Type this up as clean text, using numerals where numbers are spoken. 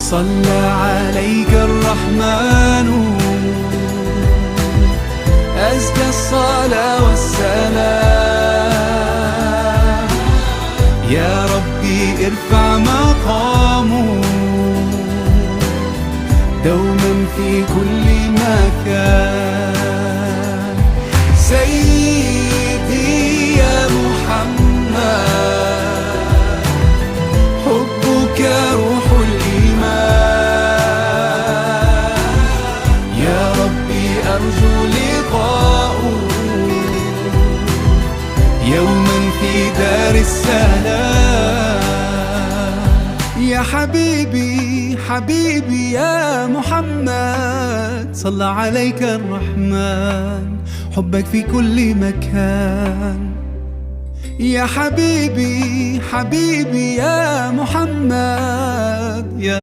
صلى عليك الرحمن أزكى الصلاة والسلام. يا ربي ارفع مقامه دوما في كل مكان. سيدي يا محمد حبك روح الإيمان. يا ربي أرجو لقاءه يوما في دار السلام. يا حبيبي حبيبي يا محمد صلى عليك الرحمن حبك في كل مكان. يا حبيبي حبيبي يا محمد